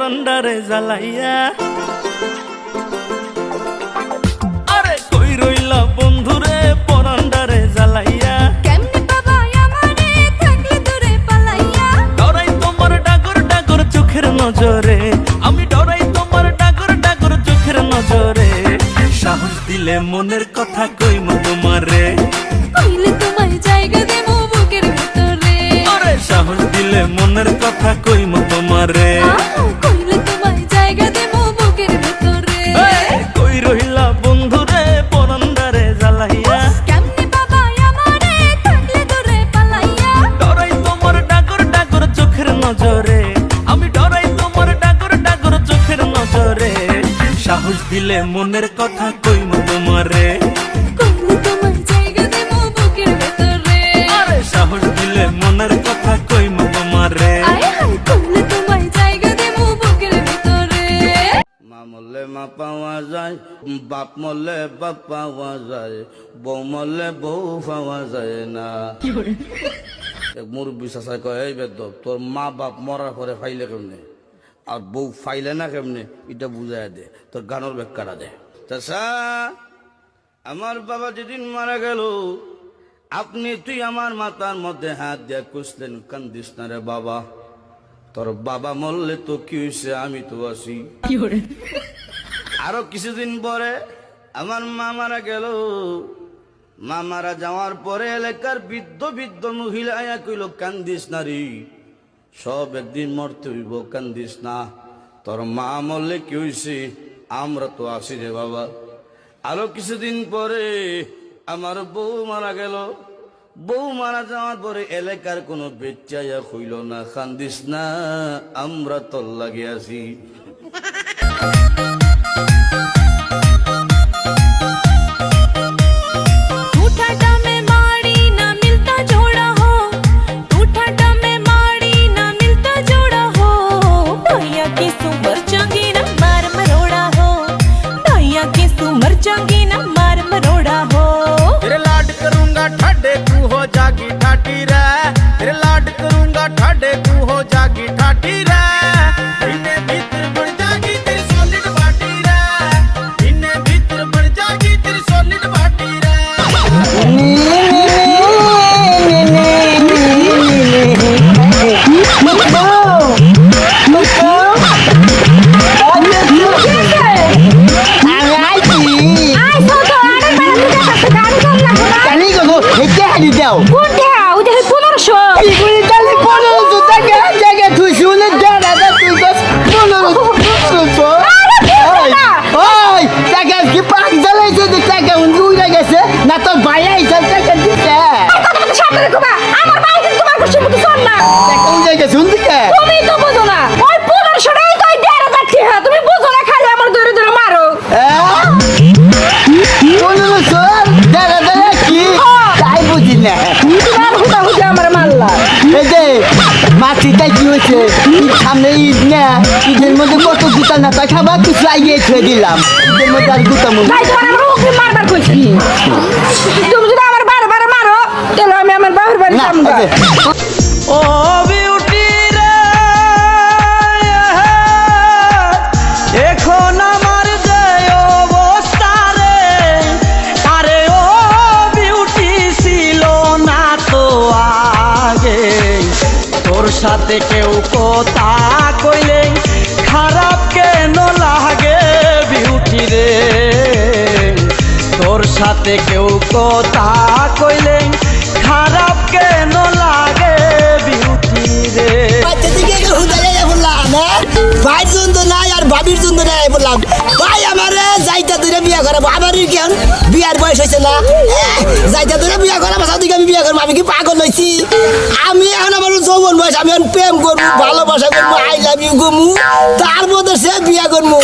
পরান্ডারে জ্বালাইয়া। আরে কই রইলা বন্ধুরে পরান্ডারে জ্বালাইয়া। কেমনে বাবা আমারে থাকলে দূরে পালাইয়া। ডরাই তোমার ডাগর ডাগর চোখের নজরে, আমি ডরাই তোমার ডাগর ডাগর চোখের নজরে। সাহস দিলে মনের কথা কইমু তোমারে, কইলে তোমায় জায়গা দেবো বুকের ভিতরে। আরে সাহস দিলে মনের কথা কইমু তোমারে। কইলে তোমায় জায়গা দেবো বুকের ভিতরে। কই রইলা বন্ধুরে পরান্ডারে জ্বালাইয়া। কেমনে বাবা আমারে থাকলে দূরে পালাইয়া। ডরাই তোমার ডাগর ডাগর চোখের নজরে, আমি ডরাই তোমার ডাগর ডাগর চোখের নজরে। সাহস দিলে মনের কথা কইমু তোমারে, কইলে তোমায় জায়গা দেবো বুকের ভিতরে। আরে সাহস দিলে মনের কথা কইমু তোমারে। আয় হায় কইলে তোমায় জায়গা দেবো বুকের ভিতরে। মা মরলে মা পাওয়া যায়, বাপ মরলে বাপ পাওয়া যায়, বউ মরলে বউ পাওয়া যায় না। এক মুরব্বী চাচাই কয়, এই বেদব তোর মা বাপ মরার পরে ফাইলে কেমনে আর বউ ফাইলে না কেমনে, এটা বুঝাই দে, তোর গানোর ব্যাখ্যাটা দে। চাচা আমার বাবা যেদিন মারা গেল, আপনি তুই আমার মাথার মধ্যে হাত দিয়ে কুসলেন, কান্দিস না রে বাবা, তোর বাবা মরলে তো কি হয়েছে, আমি তো আছি। আরো কিছুদিন পরে আমার মা মারা গেল। মা মারা যাওয়ার পরে এলাকার বৃদ্ধ বৃদ্ধ মহিলা আয়া কইল, কান্দিস না রে, সব একদিন মরতে হইব, কান্দিস না, তোর মা মরলে কি হয়েছে, আমরা তো আছি রে বাবা। আরো কিছুদিন পরে আমার বউ মারা গেল। বউ মারা যাওয়ার পরে এলাকার কোনো বেচাইয়া হইল না, কান্দিস না, আমরা তোর লাগে আছি। तेरे लाड करूंगा ठाडे तू हो जागी ठाटी रे, तेरे लाड करूंगा ठाडे तू हो जागी ठाटी रे। इन्हें भीतर बढ़ जागी तेरी सॉलिड बाटी रे, इन्हें भीतर बढ़ जागी तेरी सॉलिड बाटी रे। না তোর ভাই আইসব টাকা দিতে আমার ভাই কিন্তু তোমার খুশি মতো শোন না। টাকা ওই জায়গায় শুনতে তুমি তো বুঝো না, ওই 1500 টাকাই তো 1,500 টাকা, তুমি বুঝো না, খালি আমার ধরে ধরে মারো। তাই বুঝি না তোমার হুদা হুদা আমার মারলা। এই যে মাছিটা কি হয়েছে, সামনে ঈদ না, ঈদের মধ্যে কত জুতা না তা খাবার কিছু আইয়ে ছুঁয়ে দিলাম, ঈদের মধ্যে আর জুতা মনে ভাই তোমার আমার ওকে মারবার কইছি, তুমি যদি আমার বারবার মারো তাহলে আমি আমার বাবার বাড়ি না। যাবো না। ও বিউটি রে, এখন আমার যে অবস্থা রে, আরে ও বিউটি ছিল না তো আগে, তোর সাথে কেউ কথা কইলে খারাপ কেন লাগে বিউটি রে, তোর সাথে কেউ কথা কইলে খারাপ কেন লাগে বিউটি রে। ভাইয়ের জন্য নাই আর ভাবির জন্য নাই বললাম, ভাই আমার যাইতা দূরে বিয়া করাবো, আমারই কেন বিয়ার বয়স হয়েছে না, যাইতা দূরে বিয়া করাবো, সাথে আমি বিয়া করবো, আমি কি পাগল হয়েছি, আমি এখন আমার যৌবন বয়স, আমি এখন প্রেম করবো, ভালোবাসা করবো, আই লাভ ইউ করবো, তার মধ্যে সে বিয়া করবো,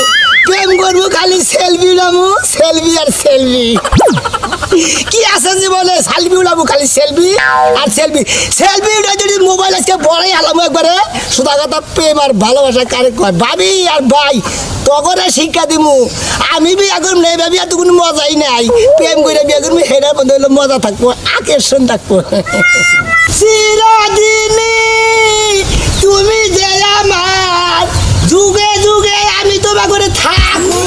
প্রেম করবো, খালি সেলফি উড়াবো, সেলফি আর সেলফি, কি আছে জীবনে, সেলফি উড়াবো, খালি সেলফি আর সেলফি, সেলফি উঠে যদি মোবাইল আজকে বড়াই আলাম একবারে, শুধু কথা প্রেম আর ভালোবাসা কারে কয়, ভাবি আর ভাই তখন শিক্ষা দিমু, আমি বিয়া করবো না, ভাবি আর তো কোনো মজাই নাই, প্রেম করে বিয়া করবো, হেডার মধ্যে হলে মজা থাকবো, আকর্ষণ থাকবো। চিরদিনই তুমি যে আমার যুগে যুগে আমি তোমা করে থাকবো